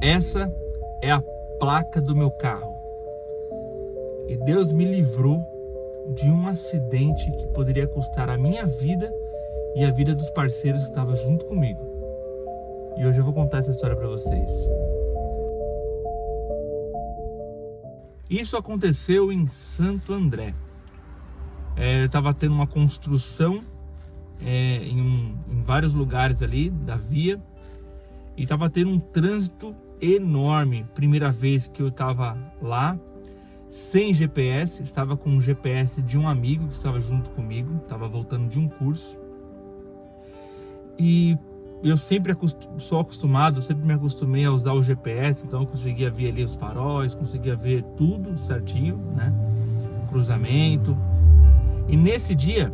essa é a placa do meu carro. E Deus me livrou de um acidente que poderia custar a minha vida e a vida dos parceiros que estavam junto comigo. E hoje eu vou contar essa história para vocês. Isso aconteceu em Santo André. Eu estava tendo uma construção em vários lugares ali da via, e estava tendo um trânsito enorme. Primeira vez que eu estava lá, sem GPS, estava com o GPS de um amigo que estava junto comigo, estava voltando de um curso. E eu sempre sou acostumado, sempre me acostumei a usar o GPS, então eu conseguia ver ali os faróis, conseguia ver tudo certinho, né? Cruzamento. E nesse dia,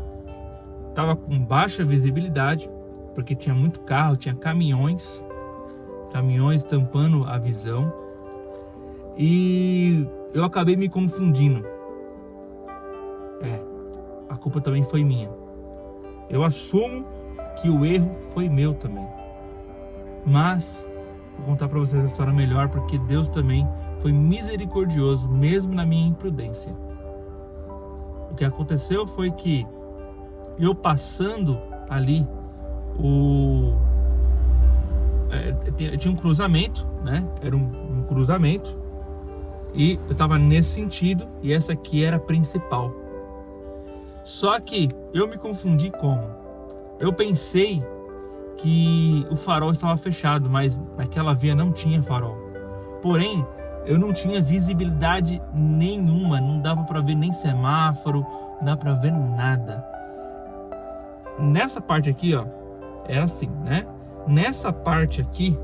estava com baixa visibilidade, porque tinha muito carro, tinha caminhões tampando a visão. E eu acabei me confundindo. A culpa também foi minha. Eu assumo que o erro foi meu também. Mas vou contar para vocês a história melhor, porque Deus também foi misericordioso, mesmo na minha imprudência. O que aconteceu foi que eu passando ali tinha um cruzamento, né? Era um cruzamento. E eu estava nesse sentido, e essa aqui era a principal. Só que eu me confundi como? Eu pensei que o farol estava fechado, mas naquela via não tinha farol. Porém, eu não tinha visibilidade nenhuma, não dava para ver nem semáforo, não dava para ver nada. Nessa parte aqui, ó, era assim, né? Nessa parte aqui,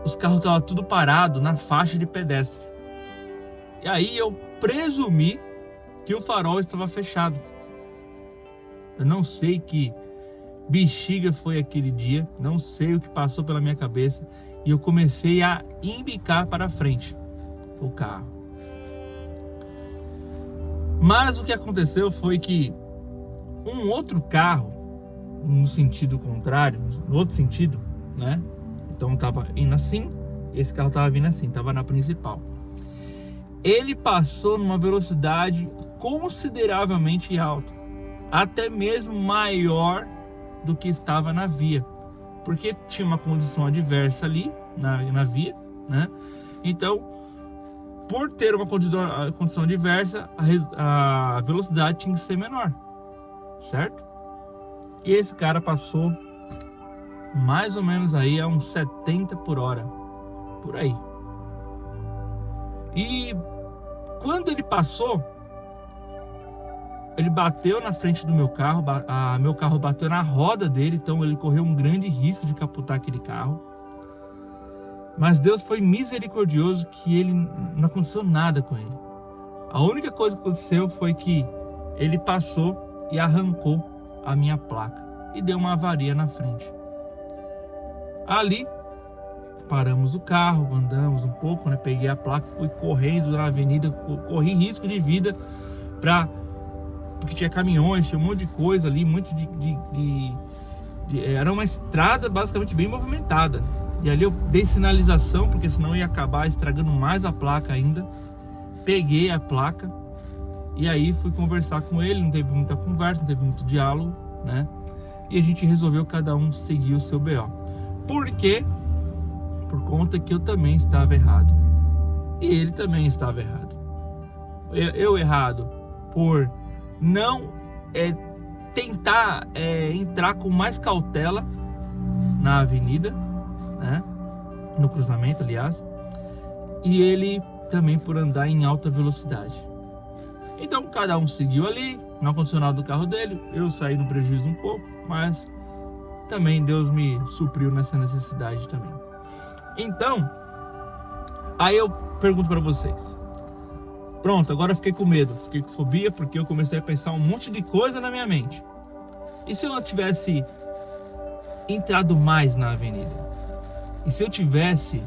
os carros estavam tudo parado na faixa de pedestre. E aí eu presumi que o farol estava fechado. Eu não sei que bexiga foi aquele dia, não sei o que passou pela minha cabeça, e eu comecei a embicar para frente o carro. Mas o que aconteceu foi que um outro carro, no sentido contrário, no outro sentido, né? Então eu tava indo assim, esse carro tava vindo assim, tava na principal. Ele passou numa velocidade consideravelmente alta, até mesmo maior do que estava na via, porque tinha uma condição adversa ali na via, né? Então, por ter uma condição adversa, a velocidade tinha que ser menor, certo? E esse cara passou mais ou menos aí a uns 70 por hora, por aí. E quando ele passou, ele bateu na frente do meu carro, meu carro bateu na roda dele, então ele correu um grande risco de capotar aquele carro. Mas Deus foi misericordioso, que ele não aconteceu nada com ele. A única coisa que aconteceu foi que ele passou e arrancou a minha placa e deu uma avaria na frente. Ali paramos o carro, andamos um pouco, né? Peguei a placa, fui correndo na avenida, corri risco de vida porque tinha caminhões, tinha um monte de coisa ali, era uma estrada basicamente bem movimentada. E ali eu dei sinalização, porque senão ia acabar estragando mais a placa ainda. Peguei a placa e aí fui conversar com ele, não teve muita conversa, não teve muito diálogo, né? E a gente resolveu cada um seguir o seu BO. Por quê? Por conta que eu também estava errado. E ele também estava errado. Eu errado por não tentar entrar com mais cautela na avenida, né? No cruzamento, aliás. E ele também por andar em alta velocidade. Então cada um seguiu ali, no ar-condicionado do carro dele. Eu saí no prejuízo um pouco, mas também Deus me supriu nessa necessidade também. Então, aí eu pergunto para vocês. Pronto, agora eu fiquei com medo, fiquei com fobia, porque eu comecei a pensar um monte de coisa na minha mente. E se eu não tivesse entrado mais na avenida? E se eu tivesse...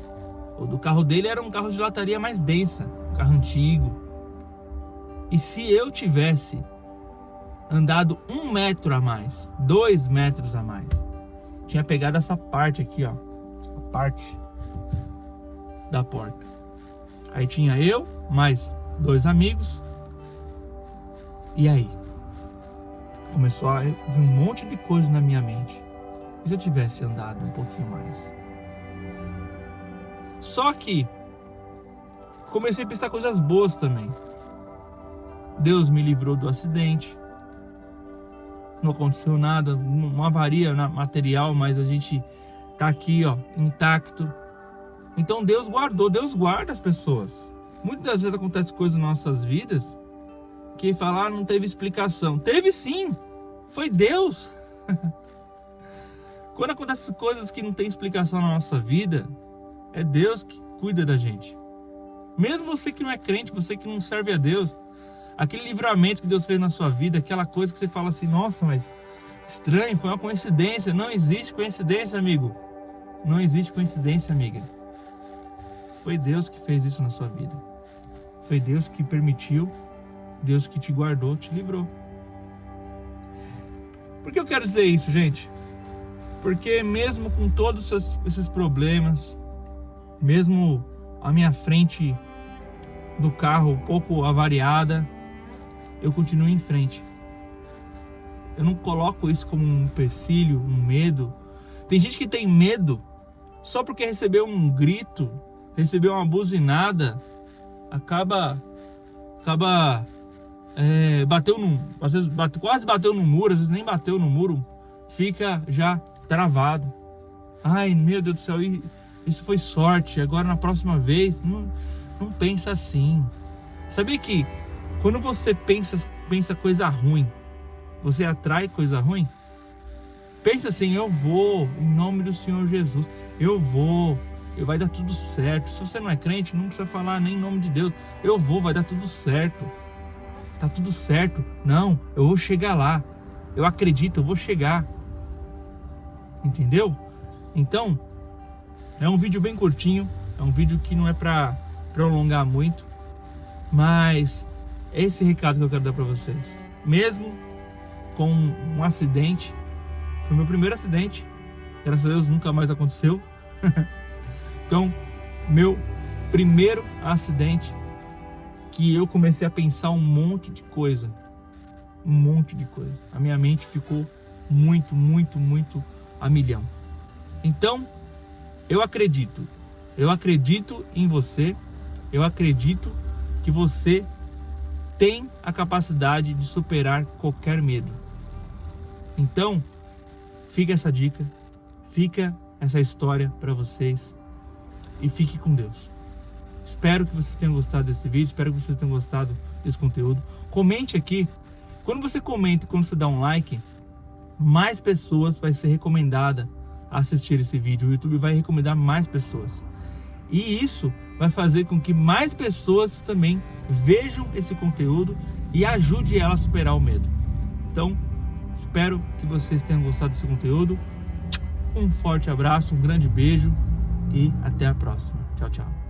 O do carro dele era um carro de lataria mais densa, um carro antigo. E se eu tivesse andado 1 metro a mais, 2 metros a mais, tinha pegado essa parte aqui, ó, a parte da porta. Aí tinha eu, mais 2 amigos. E aí? Começou a vir um monte de coisa na minha mente. E se eu tivesse andado um pouquinho mais? Só que comecei a pensar coisas boas também. Deus me livrou do acidente. Não aconteceu nada, uma avaria material, mas a gente tá aqui, ó, intacto. Então Deus guardou, Deus guarda as pessoas. Muitas das vezes acontece coisas nas nossas vidas que falar não teve explicação. Teve sim, foi Deus. Quando acontecem coisas que não tem explicação na nossa vida, é Deus que cuida da gente. Mesmo você que não é crente, você que não serve a Deus, aquele livramento que Deus fez na sua vida, aquela coisa que você fala assim, nossa, mas estranho, foi uma coincidência. Não existe coincidência, amigo. Não existe coincidência, amiga. Foi Deus que fez isso na sua vida. Foi Deus que permitiu, Deus que te guardou, te livrou. Por que eu quero dizer isso, gente? Porque mesmo com todos esses problemas, mesmo a minha frente do carro um pouco avariada, eu continuo em frente. Eu não coloco isso como um empecilho, um medo. Tem gente que tem medo só porque recebeu um grito, recebeu uma buzinada, bateu às vezes quase bateu no muro, às vezes nem bateu no muro, fica já travado. Ai, meu Deus do céu, isso foi sorte, agora na próxima vez, não pensa assim. Sabia que quando você pensa coisa ruim, você atrai coisa ruim? Pensa assim, eu vou, em nome do Senhor Jesus, eu vou, vai dar tudo certo. Se você não é crente, não precisa falar nem em nome de Deus. Eu vou, vai dar tudo certo. Tá tudo certo. Não, eu vou chegar lá. Eu acredito, eu vou chegar. Entendeu? Então, é um vídeo bem curtinho, é um vídeo que não é para prolongar muito, mas é esse recado que eu quero dar para vocês. Mesmo com um acidente, foi meu primeiro acidente, graças a Deus nunca mais aconteceu. Então, meu primeiro acidente, que eu comecei a pensar um monte de coisa. A minha mente ficou muito a milhão. Então, eu acredito em você, eu acredito que você tem a capacidade de superar qualquer medo. Então, fica essa dica, fica essa história para vocês e fique com Deus. Espero que vocês tenham gostado desse vídeo, espero que vocês tenham gostado desse conteúdo. Comente aqui. Quando você comenta, quando você dá um like, mais pessoas vai ser recomendada a assistir esse vídeo. O YouTube vai recomendar mais pessoas. E isso vai fazer com que mais pessoas também vejam esse conteúdo e ajude ela a superar o medo. Então, espero que vocês tenham gostado desse conteúdo. Um forte abraço, um grande beijo e até a próxima. Tchau, tchau.